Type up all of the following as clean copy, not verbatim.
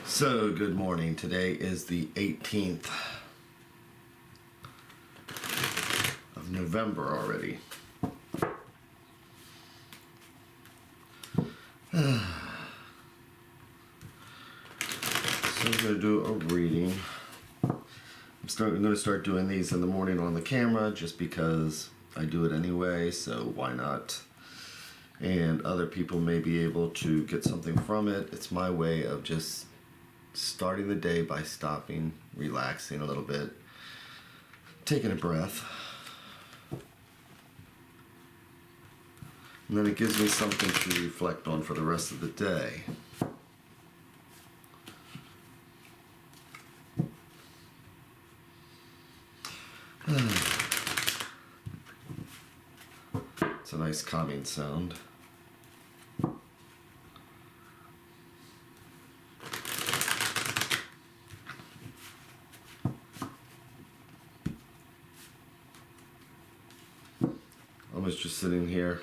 So, good morning. Today is the 18th of November already. So I'm going to do a reading. I'm going to start doing these in the morning on the camera just because I do it anyway, so why not? And other people may be able to get something from it. It's my way of just starting the day by stopping, relaxing a little bit, taking a breath. And then it gives me something to reflect on for the rest of the day. It's a nice calming sound. Almost just sitting here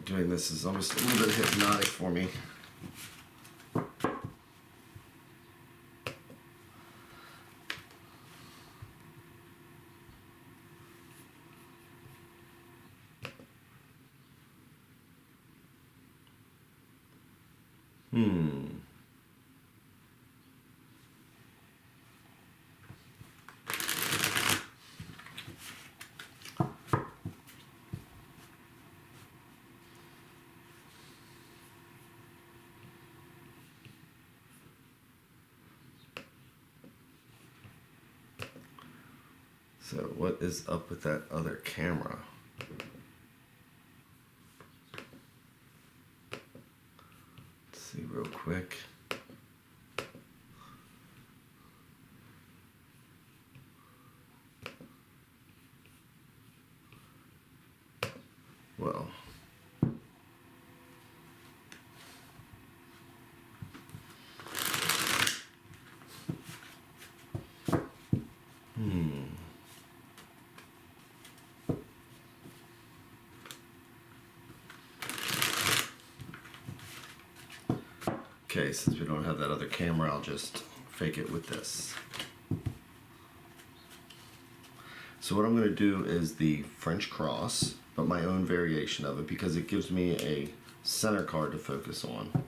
doing this is almost a little bit hypnotic for me. So what is up with that other camera? Let's see real quick. Well, okay, since we don't have that other camera, I'll just fake it with this. So what I'm going to do is the French cross, but my own variation of it because it gives me a center card to focus on.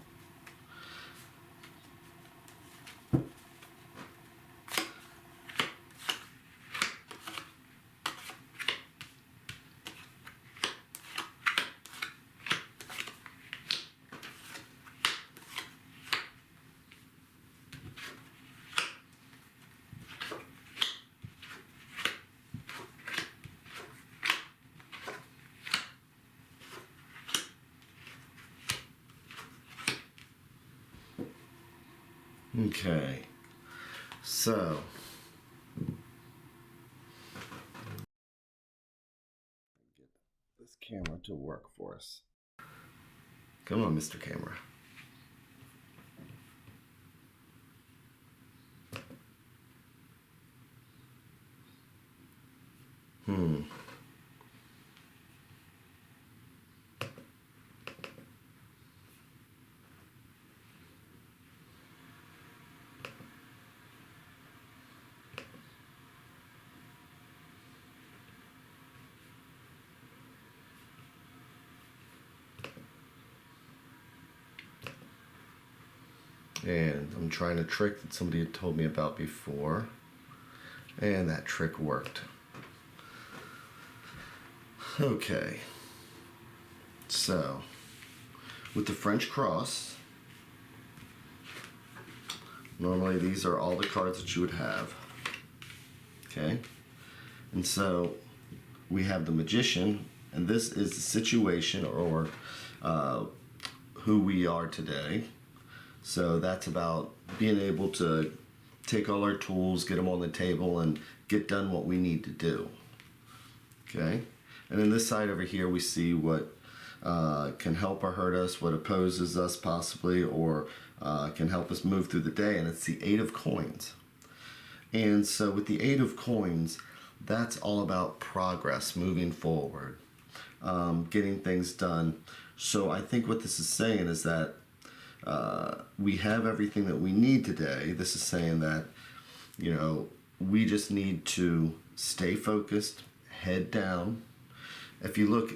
Okay, so get this camera to work for us. Come on, Mr. Camera. And I'm trying a trick that somebody had told me about before, and that trick worked. Okay, so with the French cross, normally these are all the cards that you would have, okay? And so we have the Magician, and this is the situation or who we are today. So that's about being able to take all our tools, get them on the table, and get done what we need to do. Okay? And then this side over here, we see what can help or hurt us, what opposes us possibly, or can help us move through the day, and it's the Eight of Coins. And so with the Eight of Coins, that's all about progress, moving forward, getting things done. So I think what this is saying is that we have everything that we need today. This is saying that, we just need to stay focused, head down. If you look,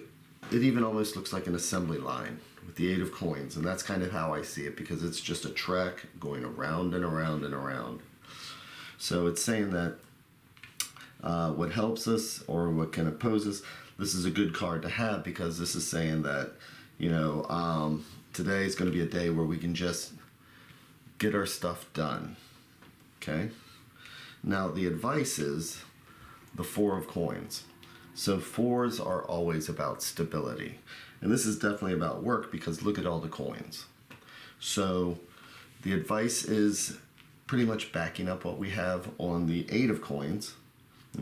it even almost looks like an assembly line with the 8 of coins, and that's kind of how I see it, because it's just a track going around and around and around. So it's saying that what helps us or what can oppose us, this is a good card to have, because this is saying that, today is going to be a day where we can just get our stuff done. Okay? Now, the advice is the 4 of coins. So 4s are always about stability. And this is definitely about work, because look at all the coins. So the advice is pretty much backing up what we have on the 8 of coins.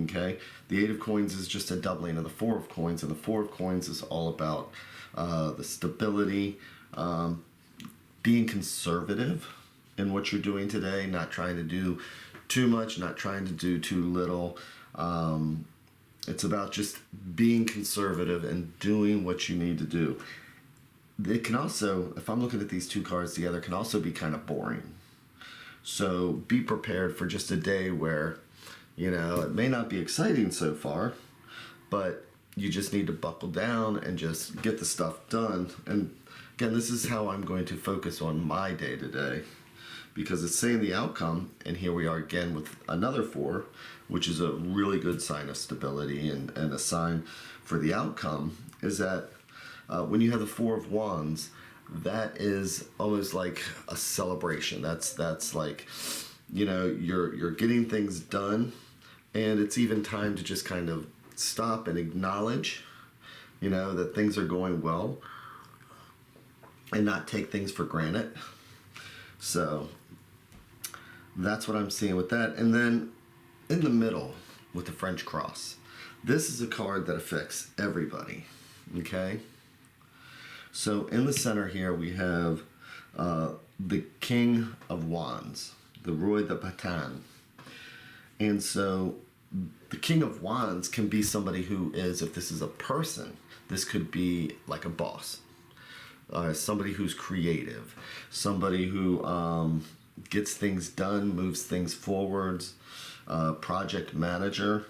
Okay? The 8 of coins is just a doubling of the 4 of coins, and the 4 of coins is all about the stability, being conservative in what you're doing today, not trying to do too much, not trying to do too little. It's about just being conservative and doing what you need to do. It can also, if I'm looking at these 2 cards together, can also be kind of boring. So be prepared for just a day where, it may not be exciting so far, but you just need to buckle down and just get the stuff done. And again, this is how I'm going to focus on my day today, because it's saying the outcome, and here we are again with another 4, which is a really good sign of stability, and a sign for the outcome is that when you have the 4 of wands, that is almost like a celebration. That's like, you're getting things done, and it's even time to just kind of stop and acknowledge, that things are going well, and not take things for granted. So that's what I'm seeing with that. And then in the middle with the French cross, this is a card that affects everybody. Okay? So in the center here we have the King of Wands, the Roi de Bâton. And so the King of Wands can be somebody who is, if this is a person, this could be like a boss. Somebody who's creative, somebody who gets things done, moves things forwards, project manager.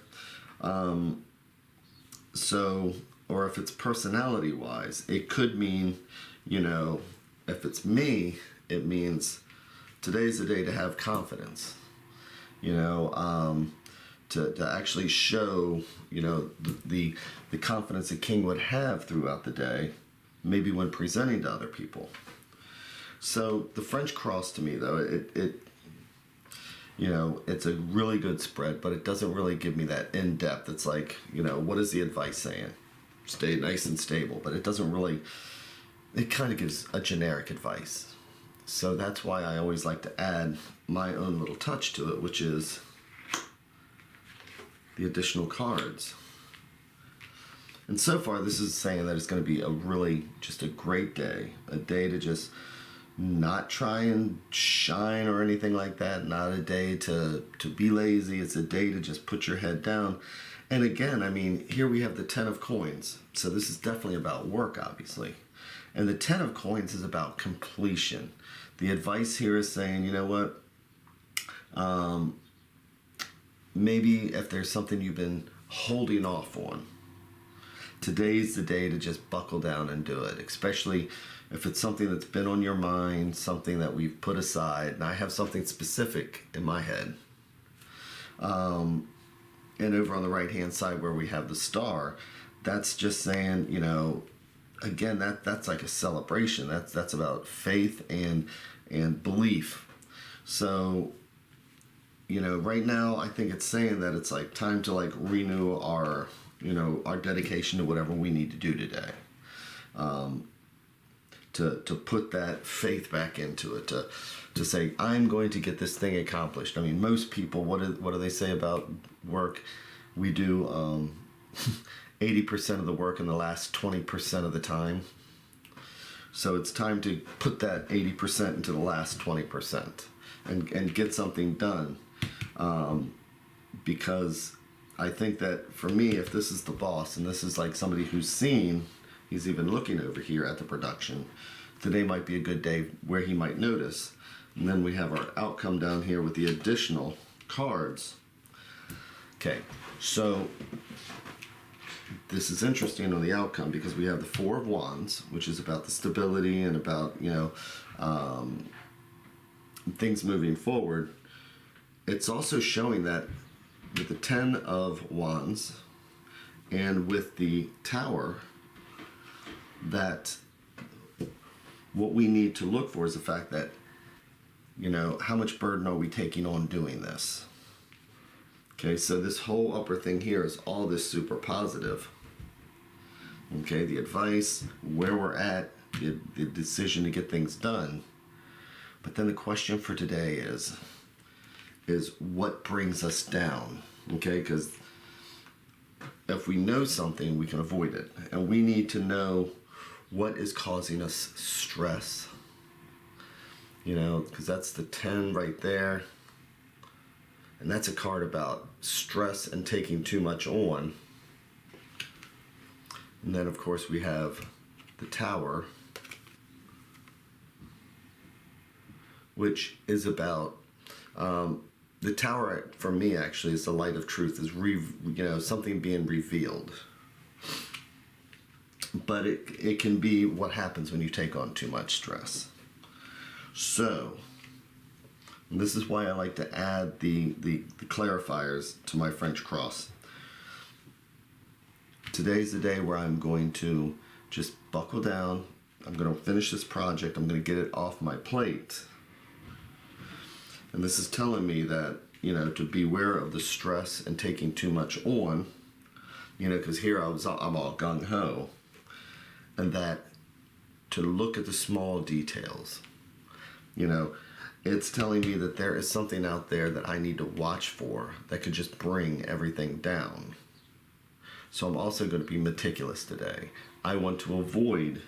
Or if it's personality wise, it could mean, if it's me, it means today's the day to have confidence, to actually show, the confidence a king would have throughout the day, maybe when presenting to other people. So the French cross, to me, though, it's a really good spread, but it doesn't really give me that in-depth. It's like, what is the advice saying? Stay nice and stable, but it doesn't really, it kind of gives a generic advice. So that's why I always like to add my own little touch to it, which is the additional cards. And so far, this is saying that it's going to be just a great day. A day to just not try and shine or anything like that. Not a day to be lazy. It's a day to just put your head down. And again, here we have the 10 of coins. So this is definitely about work, obviously. And the 10 of coins is about completion. The advice here is saying, you know what? Maybe if there's something you've been holding off on, today's the day to just buckle down and do it, especially if it's something that's been on your mind, something that we've put aside. And I have something specific in my head. And over on the right-hand side where we have the star, that's just saying, again, that's like a celebration. That's about faith and belief. So, right now I think it's saying that it's like time to like renew our dedication to whatever we need to do today. To put that faith back into it, to say, I'm going to get this thing accomplished. Most people, what do they say about work? We do 80% of the work in the last 20% of the time. So it's time to put that 80% into the last 20% and get something done. Because I think that for me, if this is the boss and this is like somebody who's seen, he's even looking over here at the production, today might be a good day where he might notice. And then we have our outcome down here with the additional cards. Okay, so this is interesting on the outcome because we have the Four of Wands, which is about the stability and about, things moving forward. It's also showing that with the Ten of Wands and with the Tower, that what we need to look for is the fact that, how much burden are we taking on doing this? Okay, so this whole upper thing here is all this super positive. Okay, the advice, where we're at, the decision to get things done. But then the question for today is what brings us down? Okay, because if we know something, we can avoid it. And we need to know what is causing us stress. Because that's the 10 right there. And that's a card about stress and taking too much on. And then, of course, we have the Tower, which is about, the Tower, for me, actually, is the light of truth, is, something being revealed. But it can be what happens when you take on too much stress. So, this is why I like to add the clarifiers to my French cross. Today's the day where I'm going to just buckle down. I'm going to finish this project. I'm going to get it off my plate. And this is telling me that, to beware of the stress and taking too much on, because here I'm all gung-ho. And that to look at the small details. It's telling me that there is something out there that I need to watch for that could just bring everything down. So I'm also going to be meticulous today. I want to avoid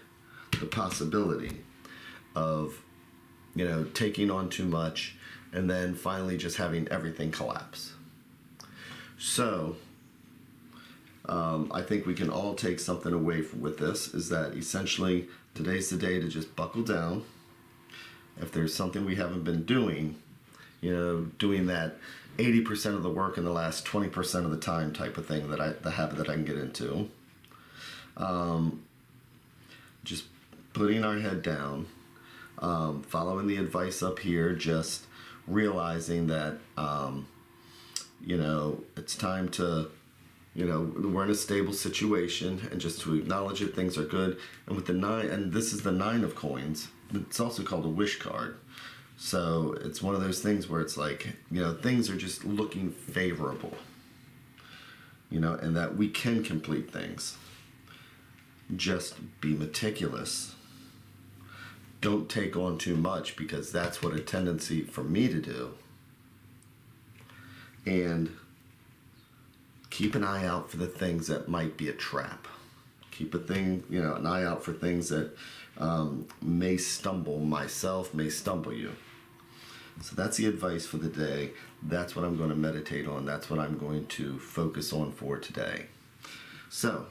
the possibility of, taking on too much and then finally just having everything collapse. So, I think we can all take something away with this, is that essentially today's the day to just buckle down. If there's something we haven't been doing, doing that 80% of the work in the last 20% of the time type of thing, the habit that I can get into. Just putting our head down, following the advice up here, just realizing that, it's time to, we're in a stable situation, and just to acknowledge that things are good. And with the 9, and this is the 9 of coins, it's also called a wish card. So it's one of those things where it's like, things are just looking favorable, and that we can complete things. Just be meticulous. Don't take on too much, because that's what a tendency for me to do. And keep an eye out for the things that might be a trap. Keep an eye out for things that may stumble you. So that's the advice for the day. That's what I'm going to meditate on. That's what I'm going to focus on for today. So,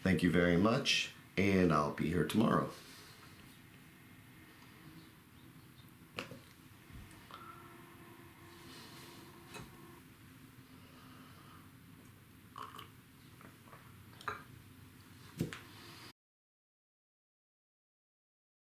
thank you very much, and I'll be here tomorrow.